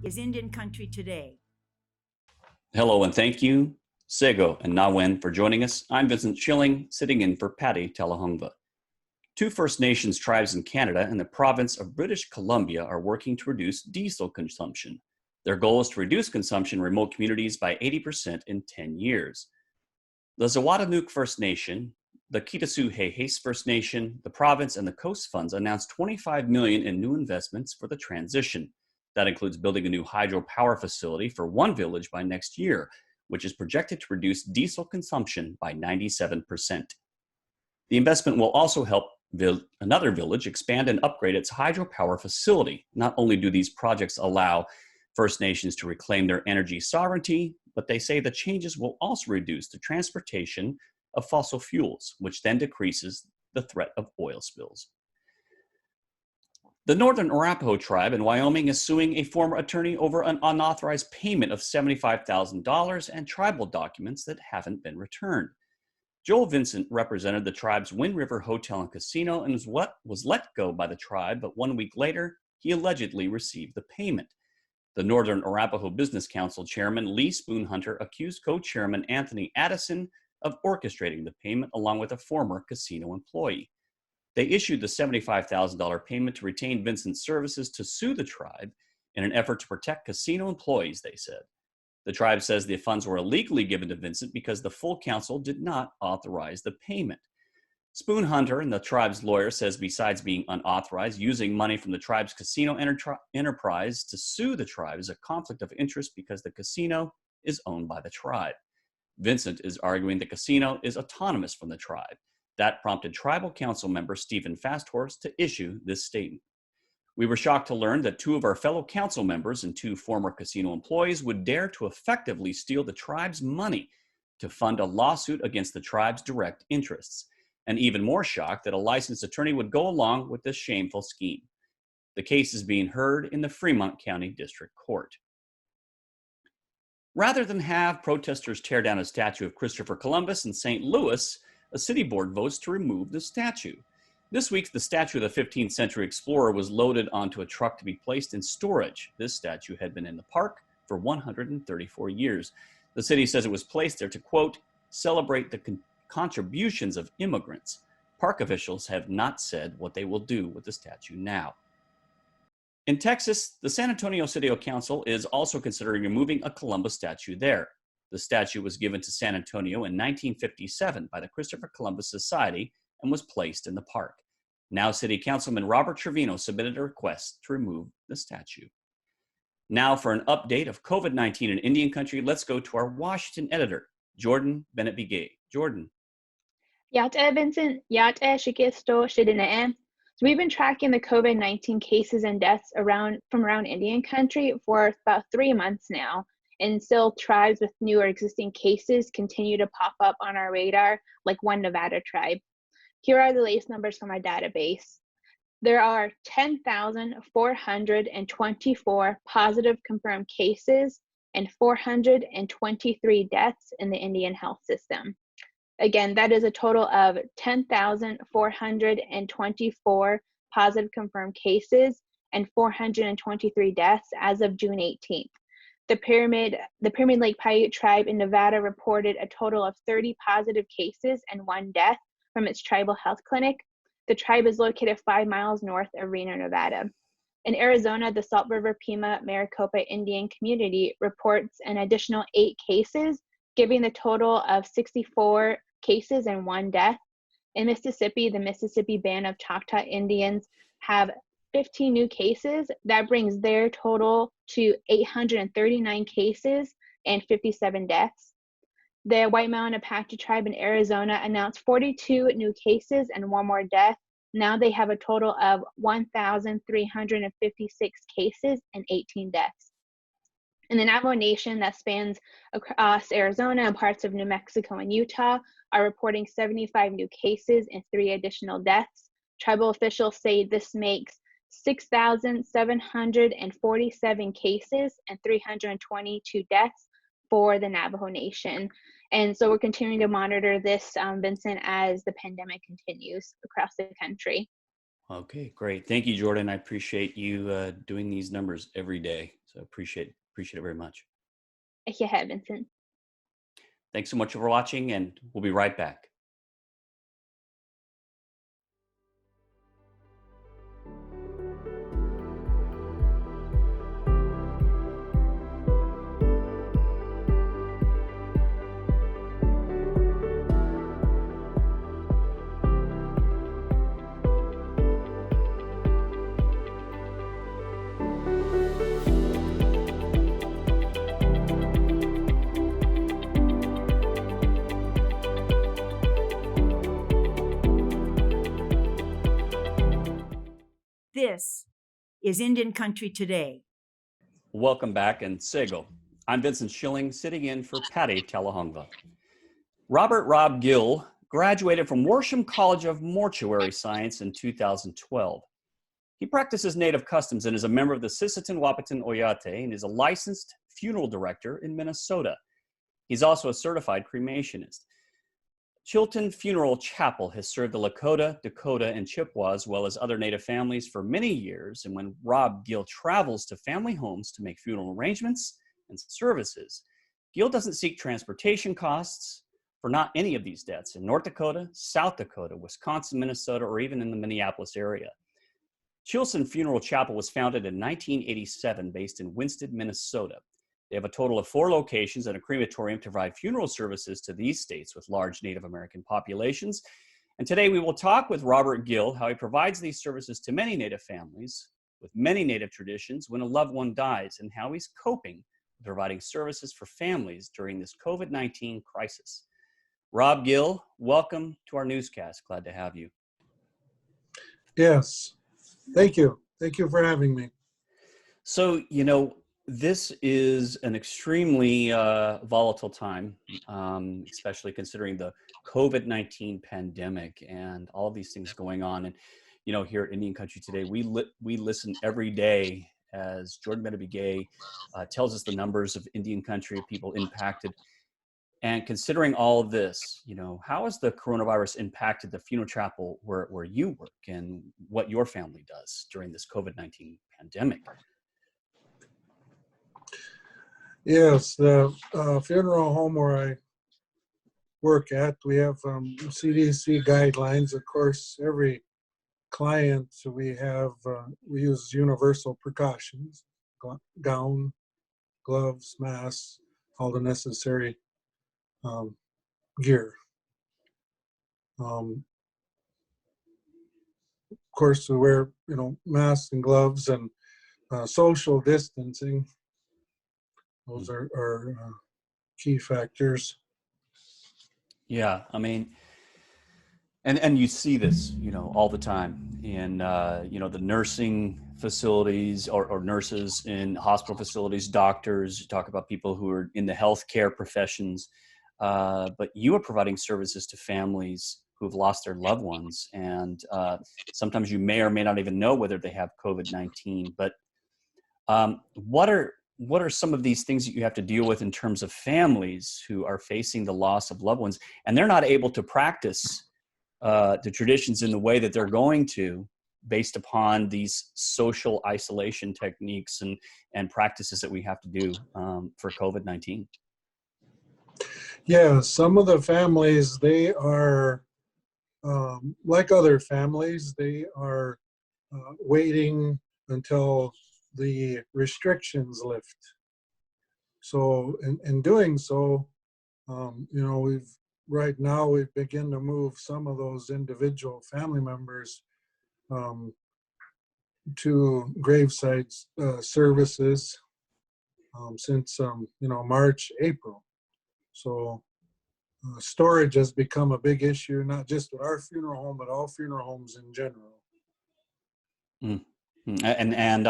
is Indian country today. Hello and thank you, Sego and Nawen, for joining us. I'm Vincent Schilling, sitting in for Patty Talahongva. Two First Nations tribes in Canada and the province of British Columbia are working to reduce diesel consumption. Their goal is to reduce consumption in remote communities by 80% in 10 years. The Zawatanook First Nation, the Kitasoo-Hehes First Nation, the province, and the Coast Funds announced $25 million in new investments for the transition. That includes building a new hydropower facility for one village by next year, which is projected to reduce diesel consumption by 97%. The investment will also help another village expand and upgrade its hydropower facility. Not only do these projects allow First Nations to reclaim their energy sovereignty, but they say the changes will also reduce the transportation of fossil fuels, which then decreases the threat of oil spills. The Northern Arapaho tribe in Wyoming is suing a former attorney over an unauthorized payment of $75,000 and tribal documents that haven't been returned. Joel Vincent represented the tribe's Wind River Hotel and Casino and was let go by the tribe, but 1 week later, he allegedly received the payment. The Northern Arapaho Business Council chairman Lee Spoonhunter accused co-chairman Anthony Addison of orchestrating the payment along with a former casino employee. They issued the $75,000 payment to retain Vincent's services to sue the tribe in an effort to protect casino employees, they said. The tribe says the funds were illegally given to Vincent because the full council did not authorize the payment. Spoonhunter and the tribe's lawyer says besides being unauthorized, using money from the tribe's casino enterprise to sue the tribe is a conflict of interest because the casino is owned by the tribe. Vincent is arguing the casino is autonomous from the tribe. That prompted tribal council member Stephen Fasthorse to issue this statement. We were shocked to learn that two of our fellow council members and two former casino employees would dare to effectively steal the tribe's money to fund a lawsuit against the tribe's direct interests. And even more shocked that a licensed attorney would go along with this shameful scheme. The case is being heard in the Fremont County District Court. Rather than have protesters tear down a statue of Christopher Columbus in St. Louis, a city board votes to remove the statue. This week, the statue of the 15th century explorer was loaded onto a truck to be placed in storage. This statue had been in the park for 134 years. The city says it was placed there to, quote, celebrate the contributions of immigrants. Park officials have not said what they will do with the statue now. In Texas, the San Antonio City Council is also considering removing a Columbus statue there. The statue was given to San Antonio in 1957 by the Christopher Columbus Society and was placed in the park. Now, City Councilman Robert Trevino submitted a request to remove the statue. Now, for an update of COVID-19 in Indian country, let's go to our Washington editor, Jordan Bennett-Bigay. Jordan. Yate Vincent, Yate Shikisto Shidinae. So we've been tracking the COVID-19 cases and deaths from around Indian country for about 3 months now. And still, tribes with new or existing cases continue to pop up on our radar, like one Nevada tribe. Here are the latest numbers from our database. There are 10,424 positive confirmed cases and 423 deaths in the Indian health system. Again, that is a total of 10,424 positive confirmed cases and 423 deaths as of June 18th. The Pyramid Lake Paiute tribe in Nevada reported a total of 30 positive cases and 1 death from its tribal health clinic. The tribe is located 5 miles north of Reno, Nevada. In Arizona, the Salt River Pima Maricopa Indian community reports an additional 8 cases, giving the total of 64 cases and 1 death. In Mississippi, the Mississippi Band of Choctaw Indians have 15 new cases. That brings their total to 839 cases and 57 deaths. The White Mountain Apache tribe in Arizona announced 42 new cases and 1 more death. Now they have a total of 1,356 cases and 18 deaths. And the Navajo Nation that spans across Arizona and parts of New Mexico and Utah are reporting 75 new cases and 3 additional deaths. Tribal officials say this makes 6,747 cases and 322 deaths for the Navajo Nation. And so we're continuing to monitor this, Vincent, as the pandemic continues across the country. Okay, great. Thank you, Jordan. I appreciate you doing these numbers every day. So appreciate it very much. Yeah, Vincent. Thanks so much for watching, and we'll be right back. This is Indian Country Today. Welcome back, and Sego. I'm Vincent Schilling, sitting in for Patty Talahongva. Rob Gill graduated from Worsham College of Mortuary Science in 2012. He practices Native customs and is a member of the Sisseton Wahpeton Oyate and is a licensed funeral director in Minnesota. He's also a certified cremationist. Chilton Funeral Chapel has served the Lakota, Dakota, and Chippewa, as well as other Native families for many years. And when Rob Gill travels to family homes to make funeral arrangements and services, Gill doesn't seek transportation costs for not any of these deaths in North Dakota, South Dakota, Wisconsin, Minnesota, or even in the Minneapolis area. Chilton Funeral Chapel was founded in 1987, based in Winston, Minnesota. They have a total of 4 locations and a crematorium to provide funeral services to these states with large Native American populations. And today we will talk with Robert Gill, how he provides these services to many Native families with many Native traditions when a loved one dies, and how he's coping with providing services for families during this COVID-19 crisis. Rob Gill, welcome to our newscast. Glad to have you. Yes, thank you. Thank you for having me. So, this is an extremely volatile time, especially considering the COVID-19 pandemic and all of these things going on. And, here at Indian Country Today, we listen every day as Jordan Metabigay tells us the numbers of Indian Country people impacted. And considering all of this, how has the coronavirus impacted the funeral chapel where you work and what your family does during this COVID-19 pandemic? Yes, the funeral home where I work at, we have CDC guidelines. Of course, every client we have, we use universal precautions, gown, gloves, masks, all the necessary gear. Of course, we wear, masks and gloves and social distancing. Those are key factors. Yeah, I mean, and you see this, all the time in, the nursing facilities or nurses in hospital facilities, doctors. You talk about people who are in the healthcare professions, but you are providing services to families who've lost their loved ones, and sometimes you may or may not even know whether they have COVID-19. But what are some of these things that you have to deal with in terms of families who are facing the loss of loved ones, and they're not able to practice the traditions in the way that they're going to, based upon these social isolation techniques and practices that we have to do for COVID-19? Yeah, some of the families, they are like other families, they are waiting until the restrictions lift. So in doing so, right now we've begun to move some of those individual family members to graveside services since March, April. So storage has become a big issue, not just with our funeral home, but all funeral homes in general. And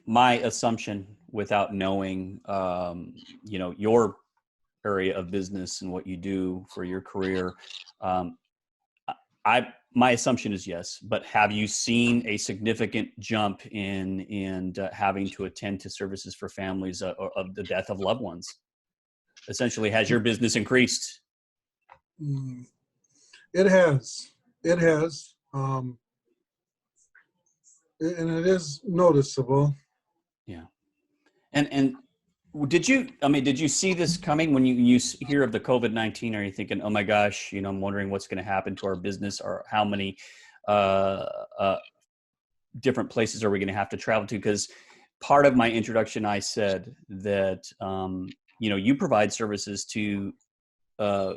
my assumption, without knowing, your area of business and what you do for your career, my assumption is yes. But have you seen a significant jump in having to attend to services for families of the death of loved ones? Essentially, has your business increased? It has. and it is noticeable. Yeah. And did you see this coming when you hear of the COVID-19? Are you thinking, oh my gosh, I'm wondering what's going to happen to our business, or how many uh, uh, different places are we going to have to travel to? Because part of my introduction, I said that, you provide services to uh,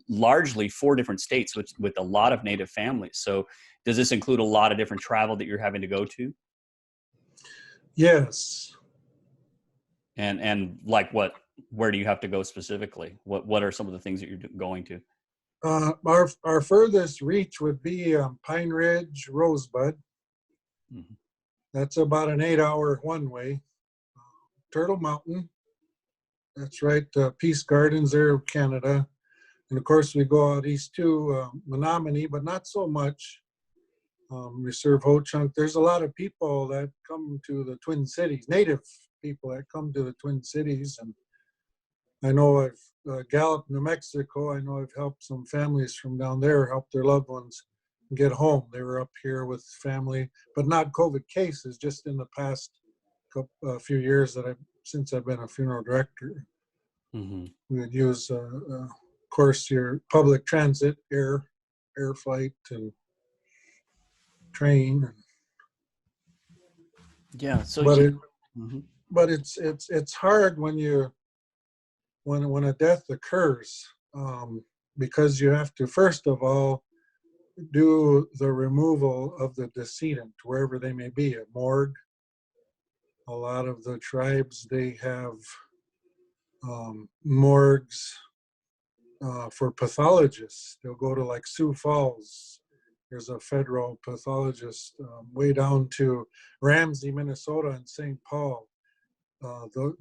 largely 4 different states with a lot of Native families. So does this include a lot of different travel that you're having to go to? Yes. And like where do you have to go specifically? What are some of the things that you're going to? Our furthest reach would be Pine Ridge, Rosebud. Mm-hmm. That's about an 8-hour one way. Turtle Mountain. That's right. Peace Gardens there, Canada. And of course, we go out east to Menominee, but not so much. We serve Ho Chunk. There's a lot of people that come to the Twin Cities, Native people that come to the Twin Cities. And I know I've Gallup, New Mexico. I know I've helped some families from down there help their loved ones get home. They were up here with family, but not COVID cases, just in the past few years since I've been a funeral director. Mm-hmm. We would use, of course, your public transit, air flight, and train. Yeah. So But mm-hmm. but it's hard when a death occurs, because you have to first of all do the removal of the decedent wherever they may be, a morgue. A lot of the tribes, they have morgues for pathologists. They'll go to like Sioux Falls. There's a federal pathologist way down to Ramsey, Minnesota, and St. Paul.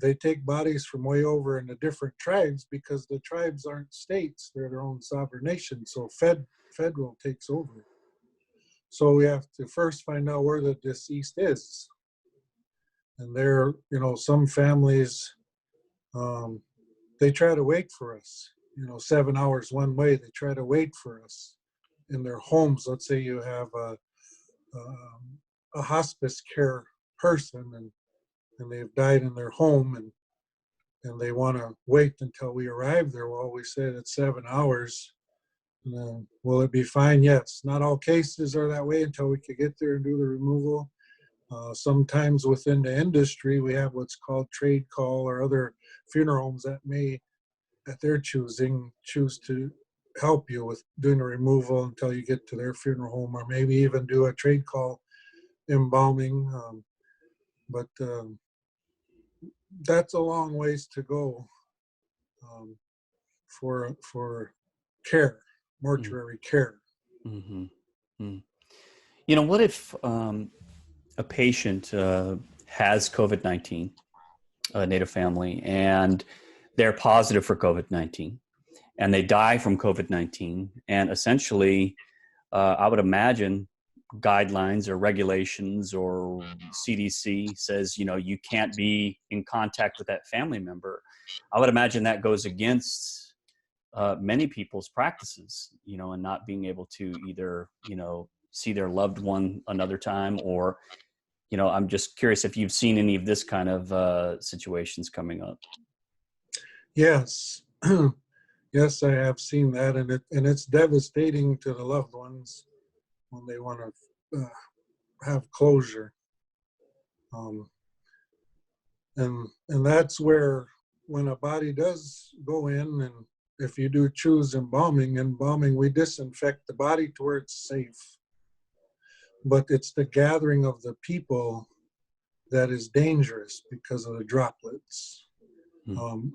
They take bodies from way over in the different tribes because the tribes aren't states; they're their own sovereign nation. So federal takes over. So we have to first find out where the deceased is, and there, some families, they try to wait for us. 7 hours one way. They try to wait for us in their homes. Let's say you have a hospice care person, and they've died in their home, and they want to wait until we arrive there. Well, we said it's 7 hours. Will it be fine? Yes. Not all cases are that way until we could get there and do the removal. Sometimes within the industry, we have what's called trade call, or other funeral homes that may, at their choose to help you with doing the removal until you get to their funeral home, or maybe even do a trade call embalming. But that's a long ways to go for care, mortuary care. Mm-hmm. Mm-hmm. What if a patient has COVID-19, a Native family, and they're positive for COVID-19, and they die from COVID-19, and essentially, I would imagine guidelines or regulations or CDC says, you can't be in contact with that family member. I would imagine that goes against many people's practices, and not being able to either, see their loved one another time, or, I'm just curious if you've seen any of this kind of situations coming up. Yes. Yes, I have seen that, and it's devastating to the loved ones when they want to have closure. And that's where, when a body does go in, and if you do choose embalming, we disinfect the body to where it's safe. But it's the gathering of the people that is dangerous because of the droplets.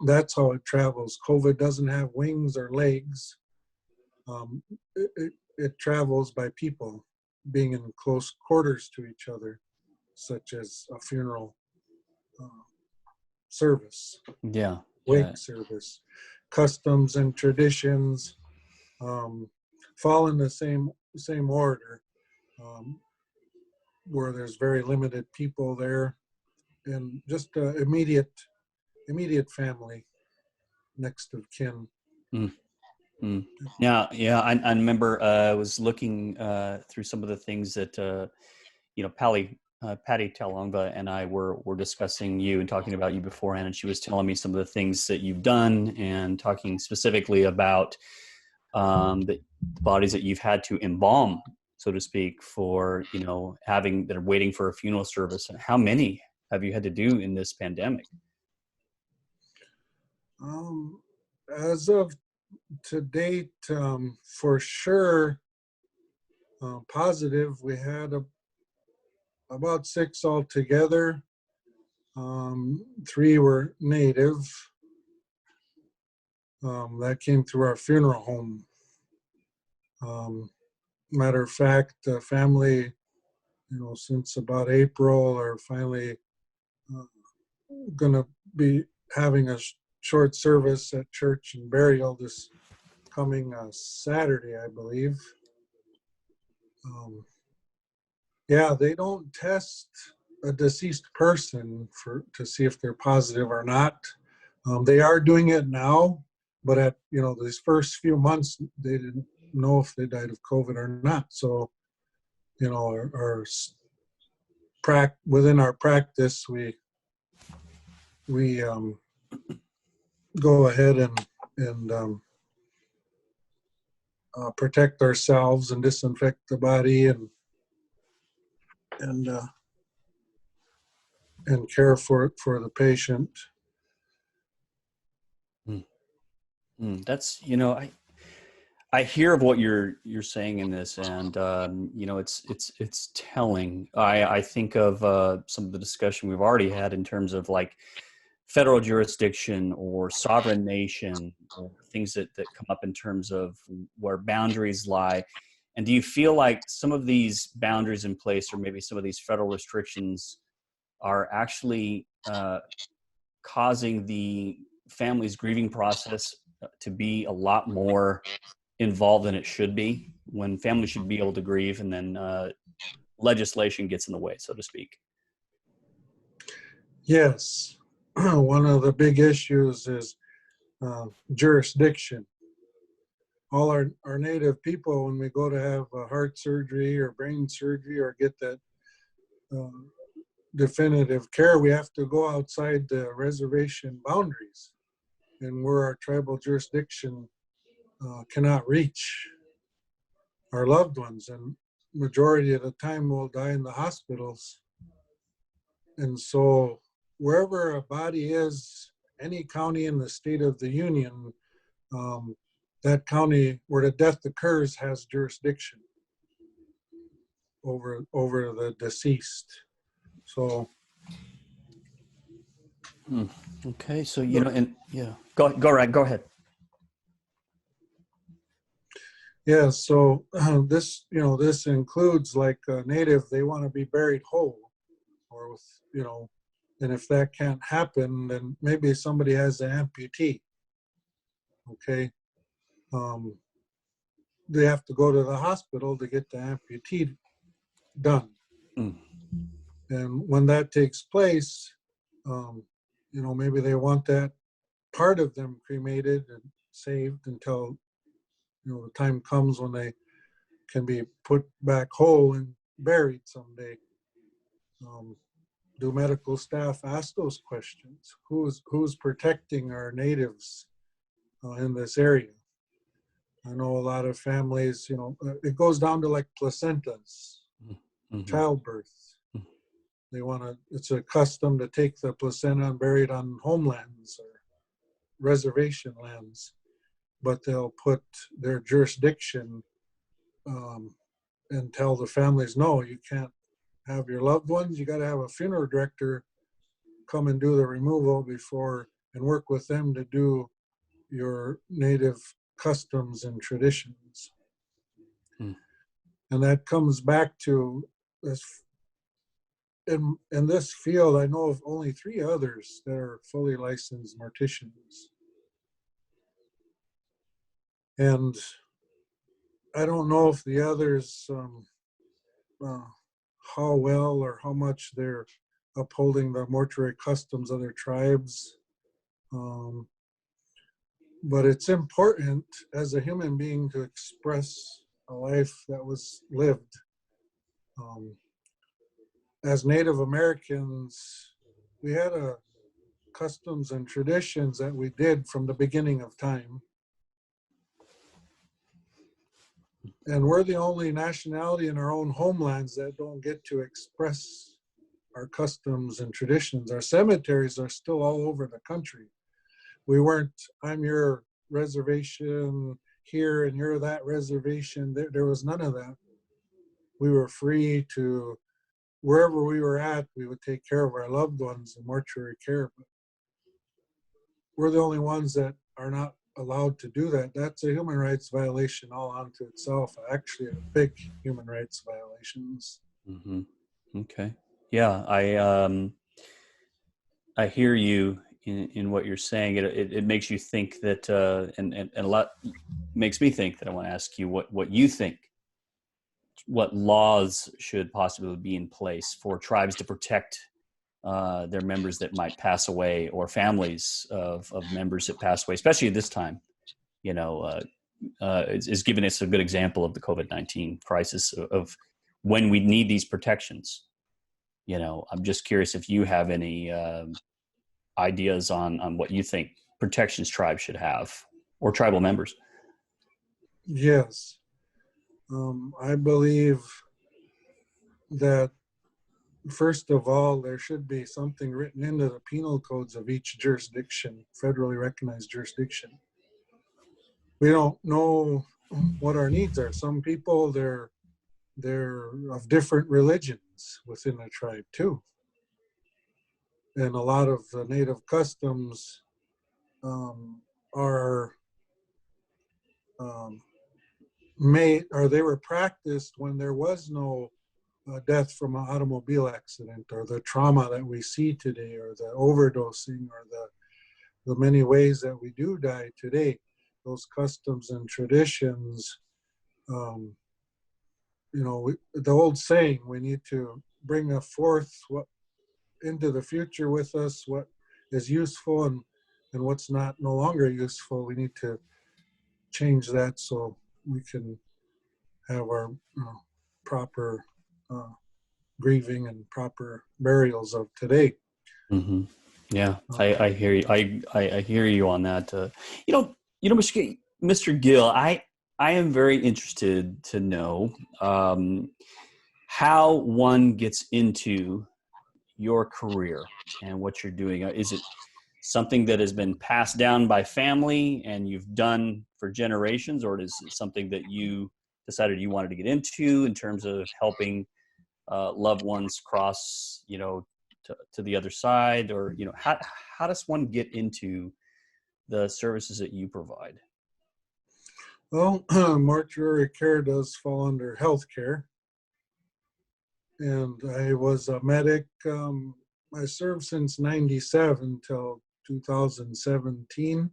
That's how it travels. COVID doesn't have wings or legs. It travels by people being in close quarters to each other, such as a funeral service, wake service. Customs and traditions fall in the same order, where there's very limited people there, and just immediate family, next of kin. Yeah, I remember I was looking through some of the things that Patty Talonga and I were discussing you and talking about you beforehand, and she was telling me some of the things that you've done and talking specifically about the bodies that you've had to embalm, so to speak, for having that are waiting for a funeral service. And how many have you had to do in this pandemic? As of to date, for sure, positive, we had about 6 altogether. 3 were native. That came through our funeral home. Matter of fact, the family, since about April, are finally going to be having a short service at church and burial this coming Saturday, I believe. Yeah, they don't test a deceased person to see if they're positive or not. They are doing it now, but at these first few months, they didn't know if they died of COVID or not. So, within our practice, we go ahead and protect ourselves and disinfect the body and care for the patient. That's I hear of what you're saying in this, and it's telling. I think of some of the discussion we've already had in terms of like federal jurisdiction or sovereign nation, or things that come up in terms of where boundaries lie. And do you feel like some of these boundaries in place, or maybe some of these federal restrictions, are actually causing the family's grieving process to be a lot more involved than it should be, when families should be able to grieve, and then legislation gets in the way, so to speak? Yes. One of the big issues is jurisdiction. All our native people, when we go to have a heart surgery or brain surgery or get that definitive care, we have to go outside the reservation boundaries, and where our tribal jurisdiction cannot reach our loved ones, and majority of the time will die in the hospitals. And so wherever a body is, any county in the state of the union, that county where the death occurs has jurisdiction over the deceased. So okay, so and yeah, go ahead. yeah, so this includes like native, they want to be buried whole, or with and if that can't happen, then maybe somebody has an amputee. Okay, they have to go to the hospital to get the amputee done. And when that takes place, maybe they want that part of them cremated and saved until the time comes when they can be put back whole and buried someday. Do medical staff ask those questions? Who's protecting our natives in this area? I know a lot of families, it goes down to like placentas, childbirth. It's a custom to take the placenta and bury it on homelands or reservation lands, but they'll put their jurisdiction and tell the families, no, you can't have your loved ones. You got to have a funeral director come and do the removal before, and work with them to do your native customs and traditions. And that comes back to this. In this field, I know of only 3 others that are fully licensed morticians. And I don't know if the others, how well or how much they're upholding the mortuary customs of their tribes. But it's important as a human being to express a life that was lived. as Native Americans, we had a customs and traditions that we did from the beginning of time. And we're the only nationality in our own homelands that don't get to express our customs and traditions. Our cemeteries are still all over the country. We weren't, I'm your reservation here and you're that reservation. There was none of that. We were free to, wherever we were at, we would take care of our loved ones in mortuary care. But we're the only ones that are not allowed to do that. That's a human rights violation all unto itself. Actually, a big human rights violations. Mm-hmm. Okay. Yeah, I hear you in what you're saying. It makes you think that, and a lot makes me think that I want to ask you what you think. What laws should possibly be in place for tribes to protect their members that might pass away, or families of members that pass away, especially at this time? You know, is giving us a good example of the COVID-19 crisis of when we need these protections. You know, I'm just curious if you have any ideas on what you think protections tribes should have, or tribal members. Yes. I believe that, first of all, there should be something written into the penal codes of each jurisdiction, federally recognized jurisdiction. We don't know what our needs are. Some people, they're of different religions within the tribe too. And a lot of the native customs are they were practiced when there was no death from an automobile accident, or the trauma that we see today, or the overdosing, or the many ways that we do die today. Those customs and traditions, the old saying, we need to bring forth what into the future with us, what is useful and what's not no longer useful. We need to change that so we can have our proper grieving and proper burials of today. Mm-hmm. Yeah, I hear you. I hear you on that. Mr. Gill, I am very interested to know how one gets into your career and what you're doing. Is it something that has been passed down by family and you've done for generations, or is it something that you decided you wanted to get into in terms of helping loved ones cross, to the other side? Or, how does one get into the services that you provide? Well, mortuary care does fall under healthcare. And I was a medic. I served since 97 till 2017.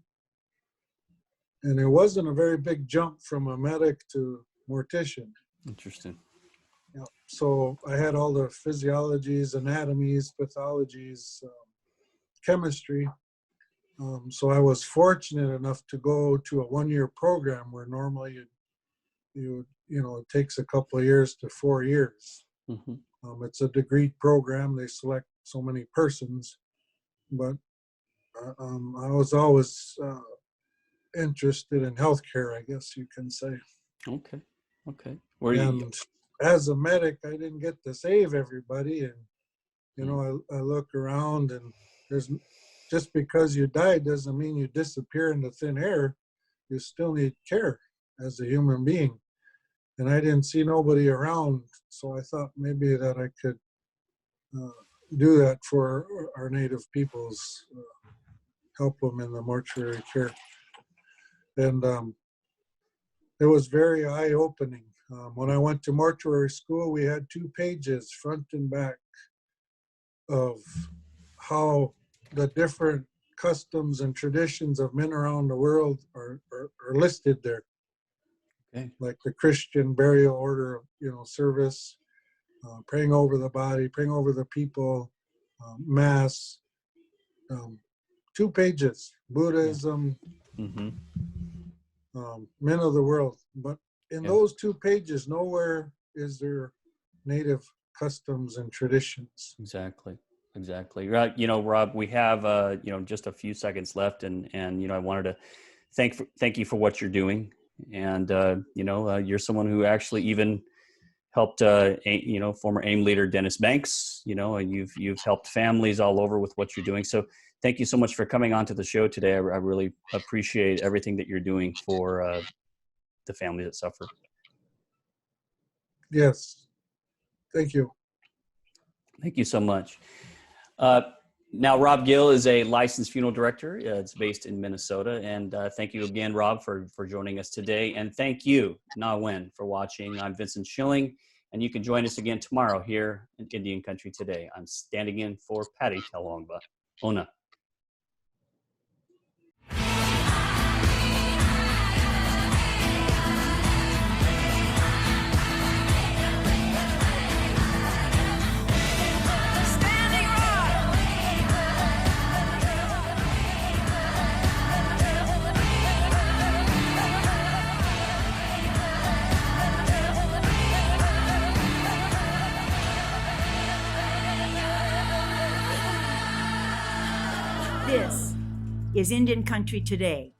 And it wasn't a very big jump from a medic to mortician. Interesting. Yeah. So I had all the physiologies, anatomies, pathologies, chemistry. So I was fortunate enough to go to a one-year program where normally it takes a couple of years to 4 years. Mm-hmm. It's a degree program. They select so many persons, but I was always interested in healthcare, I guess you can say. Okay. And as a medic, I didn't get to save everybody. And, I look around, and there's just because you die doesn't mean you disappear into thin air. You still need care as a human being. And I didn't see nobody around, so I thought maybe that I could do that for our native peoples, help them in the mortuary care. And it was very eye-opening. When I went to mortuary school, we had 2 pages, front and back, of how the different customs and traditions of men around the world are listed there. Okay. Like the Christian burial order, service, praying over the body, praying over the people, mass. 2 pages, Buddhism, Mm-hmm. men of the world. But in those 2 pages, nowhere is there native customs and traditions. Exactly. Right. Rob, we have just a few seconds left, and I wanted to thank you for what you're doing, and you're someone who actually even helped former AIM leader Dennis Banks. And you've helped families all over with what you're doing. So thank you so much for coming on to the show today. I really appreciate everything that you're doing for the families that suffer. Yes. Thank you. Thank you so much. Now, Rob Gill is a licensed funeral director. It's based in Minnesota. And thank you again, Rob, for joining us today. And thank you, Na Wen, for watching. I'm Vincent Schilling, and you can join us again tomorrow here in Indian Country Today. I'm standing in for Patty Talongba. Ona. This is Indian Country Today.